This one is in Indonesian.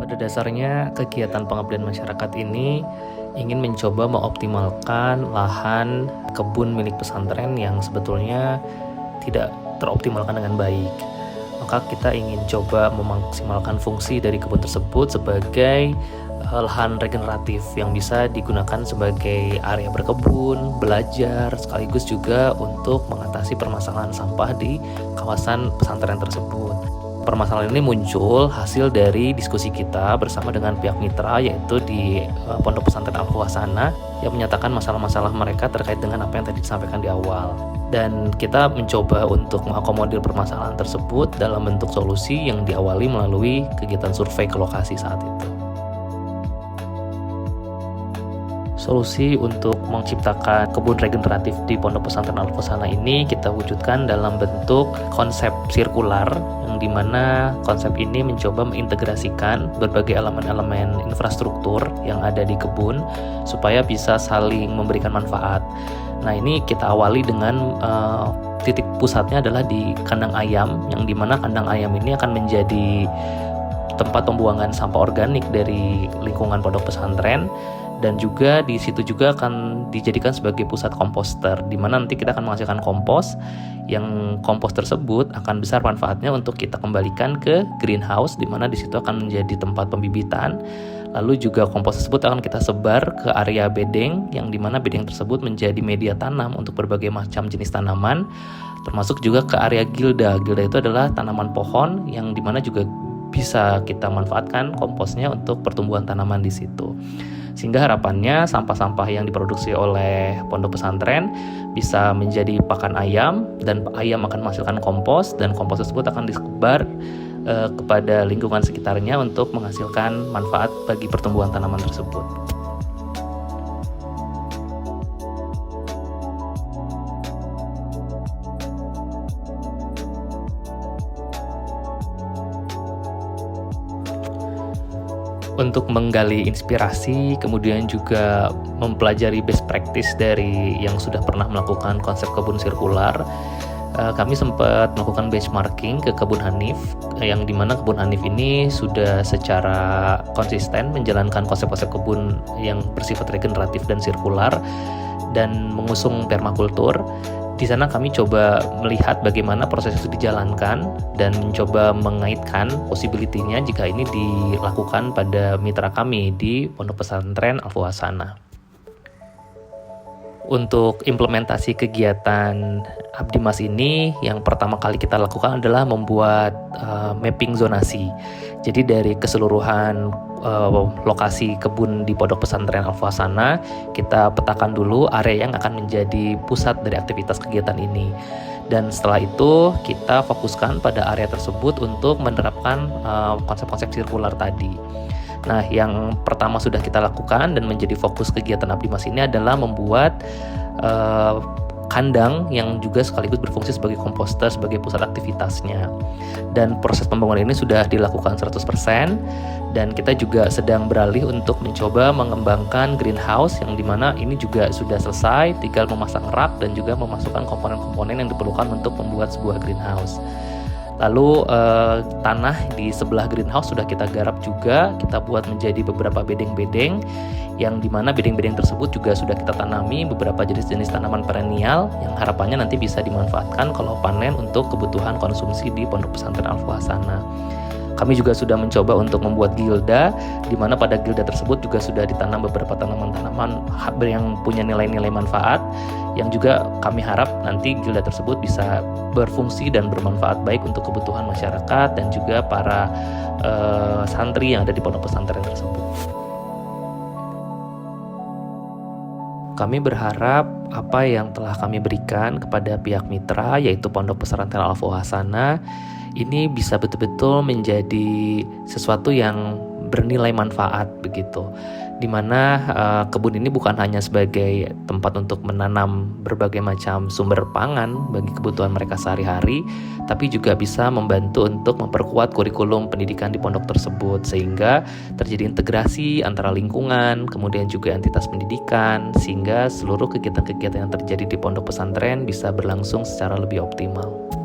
Pada dasarnya, kegiatan pengabdian masyarakat ini ingin mencoba mengoptimalkan lahan kebun milik pesantren yang sebetulnya tidak teroptimalkan dengan baik. Maka kita ingin coba memaksimalkan fungsi dari kebun tersebut sebagai lahan regeneratif yang bisa digunakan sebagai area berkebun, belajar, sekaligus juga untuk mengatasi permasalahan sampah di kawasan pesantren tersebut. Permasalahan ini muncul hasil dari diskusi kita bersama dengan pihak mitra, yaitu di Pondok Pesantren Al-Fuhasana, yang menyatakan masalah-masalah mereka terkait dengan apa yang tadi disampaikan di awal. Dan kita mencoba untuk mengakomodir permasalahan tersebut dalam bentuk solusi yang diawali melalui kegiatan survei ke lokasi saat itu. Solusi untuk menciptakan kebun regeneratif di Pondok Pesantren Al-Fuhasana ini kita wujudkan dalam bentuk konsep sirkular, yang dimana konsep ini mencoba mengintegrasikan berbagai elemen-elemen infrastruktur yang ada di kebun supaya bisa saling memberikan manfaat. Nah, ini kita awali dengan titik pusatnya adalah di kandang ayam, yang dimana kandang ayam ini akan menjadi tempat pembuangan sampah organik dari lingkungan pondok pesantren, dan juga di situ juga akan dijadikan sebagai pusat komposter, di mana nanti kita akan menghasilkan kompos, yang kompos tersebut akan besar manfaatnya untuk kita kembalikan ke greenhouse, di mana di situ akan menjadi tempat pembibitan. Lalu juga kompos tersebut akan kita sebar ke area bedeng, yang dimana bedeng tersebut menjadi media tanam untuk berbagai macam jenis tanaman, termasuk juga ke area gilda. Gilda itu adalah tanaman pohon yang dimana juga bisa kita manfaatkan komposnya untuk pertumbuhan tanaman di situ. Sehingga harapannya sampah-sampah yang diproduksi oleh pondok pesantren bisa menjadi pakan ayam, dan ayam akan menghasilkan kompos, dan kompos tersebut akan disebar kepada lingkungan sekitarnya untuk menghasilkan manfaat bagi pertumbuhan tanaman tersebut. Untuk menggali inspirasi, kemudian juga mempelajari best practice dari yang sudah pernah melakukan konsep kebun sirkular, kami sempat melakukan benchmarking ke Kebun Hanif, yang dimana Kebun Hanif ini sudah secara konsisten menjalankan konsep-konsep kebun yang bersifat regeneratif dan sirkular, dan mengusung permakultur. Di sana kami coba melihat bagaimana proses itu dijalankan dan mencoba mengaitkan possibility-nya jika ini dilakukan pada mitra kami di Pondok Pesantren Al-Fuhasana. Untuk implementasi kegiatan Abdimas ini, yang pertama kali kita lakukan adalah membuat mapping zonasi. Jadi dari keseluruhan lokasi kebun di Pondok Pesantren Al-Fuhasana, kita petakan dulu area yang akan menjadi pusat dari aktivitas kegiatan ini. Dan setelah itu kita fokuskan pada area tersebut untuk menerapkan konsep-konsep sirkular tadi. Nah, yang pertama sudah kita lakukan dan menjadi fokus kegiatan Abdimas ini adalah membuat kandang yang juga sekaligus berfungsi sebagai komposter, sebagai pusat aktivitasnya. Dan proses pembangunan ini sudah dilakukan 100%, dan kita juga sedang beralih untuk mencoba mengembangkan greenhouse, yang dimana ini juga sudah selesai, tinggal memasang rak dan juga memasukkan komponen-komponen yang diperlukan untuk membuat sebuah greenhouse. Lalu tanah di sebelah greenhouse sudah kita garap juga, kita buat menjadi beberapa bedeng-bedeng, yang dimana bedeng-bedeng tersebut juga sudah kita tanami beberapa jenis-jenis tanaman perennial yang harapannya nanti bisa dimanfaatkan kalau panen untuk kebutuhan konsumsi di Pondok Pesantren Al-Fuhasana. Kami juga sudah mencoba untuk membuat gilda, di mana pada gilda tersebut juga sudah ditanam beberapa tanaman-tanaman yang punya nilai-nilai manfaat, yang juga kami harap nanti gilda tersebut bisa berfungsi dan bermanfaat baik untuk kebutuhan masyarakat dan juga para santri yang ada di pondok pesantren tersebut. Kami berharap apa yang telah kami berikan kepada pihak mitra, yaitu Pondok Pesantren Al-Fuhasana, ini bisa betul-betul menjadi sesuatu yang bernilai manfaat begitu. Dimana kebun ini bukan hanya sebagai tempat untuk menanam berbagai macam sumber pangan bagi kebutuhan mereka sehari-hari, tapi juga bisa membantu untuk memperkuat kurikulum pendidikan di pondok tersebut, sehingga terjadi integrasi antara lingkungan, kemudian juga entitas pendidikan, sehingga seluruh kegiatan-kegiatan yang terjadi di pondok pesantren bisa berlangsung secara lebih optimal.